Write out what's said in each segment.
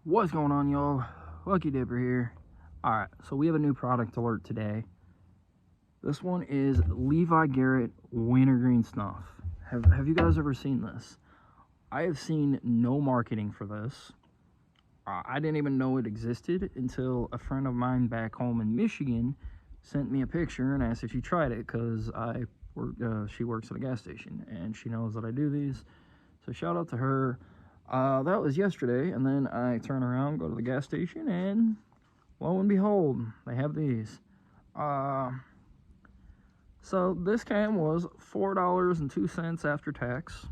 What's going on, y'all? Lucky Dipper here. Alright, so we have a new product alert today. This one is Levi Garret Wintergreen Snuff. Have you guys ever seen this? I have seen no marketing for this. I didn't even know it existed until a friend of mine back home in Michigan sent me a picture and asked if she tried it, because she works at a gas station and she knows that I do these. So shout out to her. That was yesterday, and then I turn around, go to the gas station, and lo and behold, they have these. So this can was $4.02 after tax.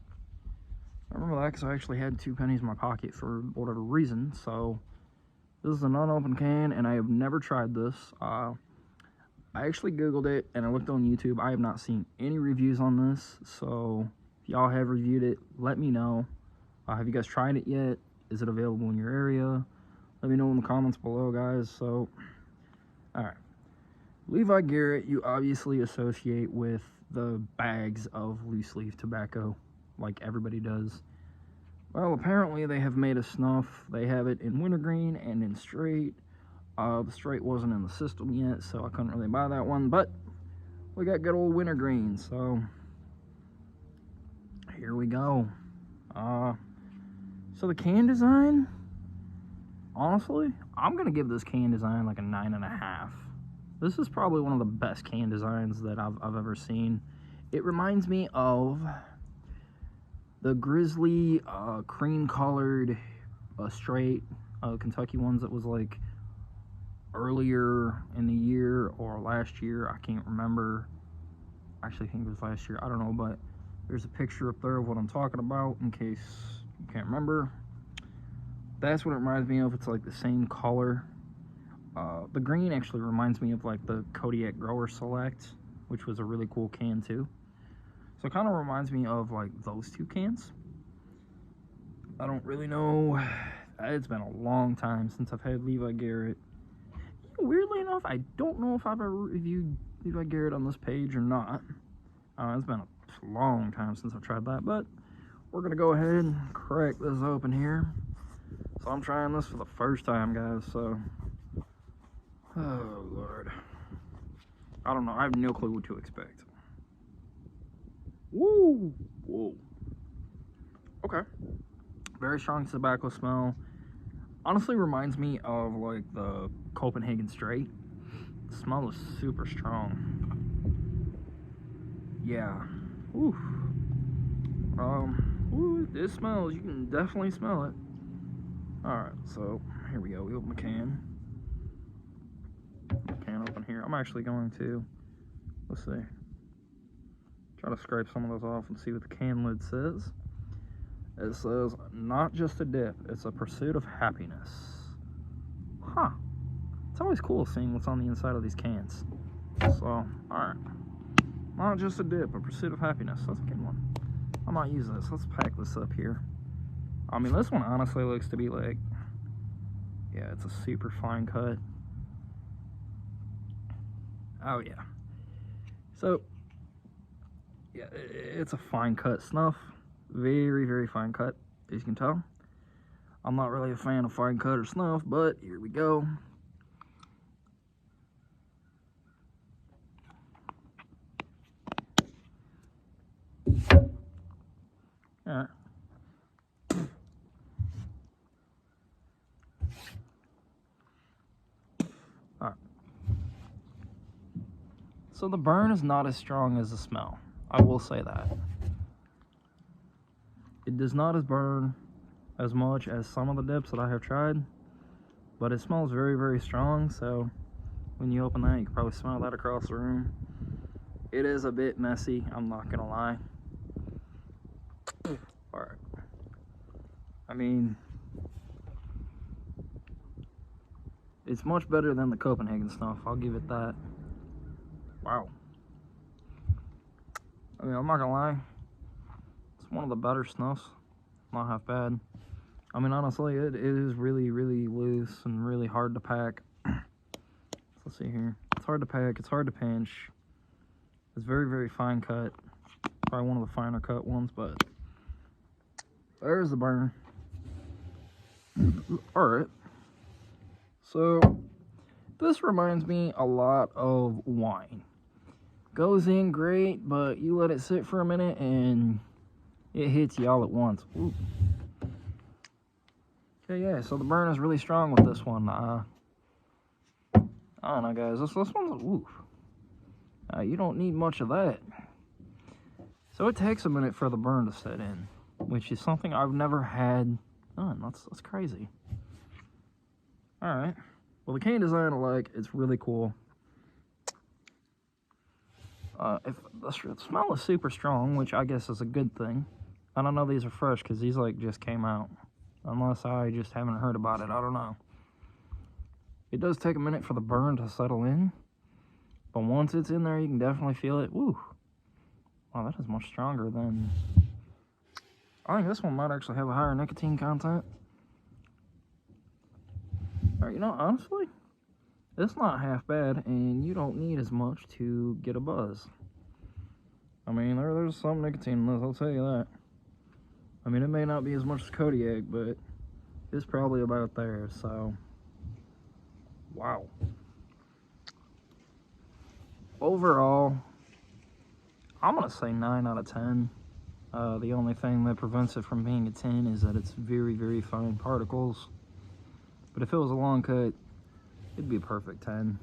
I remember that because I actually had 2 pennies in my pocket for whatever reason. So this is an unopened can, and I have never tried this. I actually Googled it, and I looked on YouTube. I have not seen any reviews on this, so if y'all have reviewed it, let me know. Have you guys tried it yet? Is it available in your area? Let me know in the comments below, guys. So, alright. Levi Garret, you obviously associate with the bags of loose leaf tobacco, like everybody does. Well, apparently they have made a snuff. They have it in wintergreen and in straight. The straight wasn't in the system yet, so I couldn't really buy that one. But we got good old wintergreen, so here we go. So the can design, honestly, I'm going to give this can design like a 9.5. This is probably one of the best can designs that I've ever seen. It reminds me of the Grizzly cream-colored straight Kentucky ones that was like earlier in the year or last year. I can't remember. I actually think it was last year. I don't know, but there's a picture up there of what I'm talking about in case you can't remember. That's what it reminds me of. It's like the same color. The green actually reminds me of like the Kodiak Grower Select, which was a really cool can too. So it kind of reminds me of like those two cans. I don't really know. It's been a long time since I've had Levi Garret. Weirdly enough, I don't know if I've ever reviewed Levi Garret on this page or not. It's been a long time since I've tried that, but we're gonna go ahead and crack this open here. So I'm trying this for the first time, guys, so oh lord, I don't know. I have no clue what to expect. Woo! Whoa. Okay. Very strong tobacco smell. Honestly reminds me of like the Copenhagen Straight. The smell is super strong. Yeah. Ooh. Ooh, this smells, you can definitely smell it. Alright, so here we go. We open the can. Can open here. I'm actually going to, let's see, try to scrape some of those off and see what the can lid says. It says, not just a dip, it's a pursuit of happiness. Huh. It's always cool seeing what's on the inside of these cans. So, alright. Not just a dip, a pursuit of happiness. That's a good one. I might use this. Let's pack this up here. I mean, this one honestly looks to be like, yeah, it's a super fine cut. Oh, yeah. So, yeah, it's a fine cut snuff. Very, very fine cut, as you can tell. I'm not really a fan of fine cut or snuff, but here we go. Alright. Alright. So the burn is not as strong as the smell. I will say that. It does not burn as much as some of the dips that I have tried, but it smells very, very strong. So when you open that, you can probably smell that across the room. It is a bit messy, I'm not gonna lie. Alright. I mean, it's much better than the Copenhagen Snuff, I'll give it that. Wow. I mean, I'm not gonna lie, it's one of the better snuffs. Not half bad. I mean, honestly, it is really, really loose and really hard to pack. Let's see here. It's hard to pack, it's hard to pinch. It's very, very fine cut. Probably one of the finer cut ones, but there's the burn. Alright. So, this reminds me a lot of wine. Goes in great, but you let it sit for a minute and it hits you all at once. Ooh. Okay, yeah, so the burn is really strong with this one. I don't know, guys. This one's, ooh. You don't need much of that. So it takes a minute for the burn to set in, which is something I've never had done. That's crazy. Alright. Well, the cane design I like, it's really cool. If the smell is super strong, which I guess is a good thing. I don't know these are fresh because these like just came out. Unless I just haven't heard about it, I don't know. It does take a minute for the burn to settle in. But once it's in there, you can definitely feel it. Woo! Wow, that is much stronger than... I think this one might actually have a higher nicotine content. Alright, you know, honestly, it's not half bad, and you don't need as much to get a buzz. I mean, there's some nicotine in this, I'll tell you that. I mean, it may not be as much as Kodiak, but it's probably about there, so... Wow. Overall, I'm going to say 9 out of 10. The only thing that prevents it from being a 10 is that it's very, very fine particles. But if it was a long cut, it'd be a perfect 10.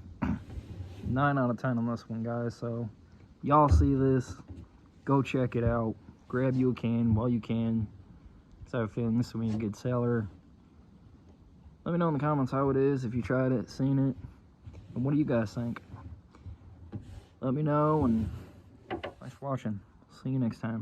9 out of 10 on this one, guys. So, y'all see this, go check it out. Grab you a can while you can. So I have a feeling this will be a good seller. Let me know in the comments how it is, if you tried it, seen it. And what do you guys think? Let me know, and thanks for watching. See you next time.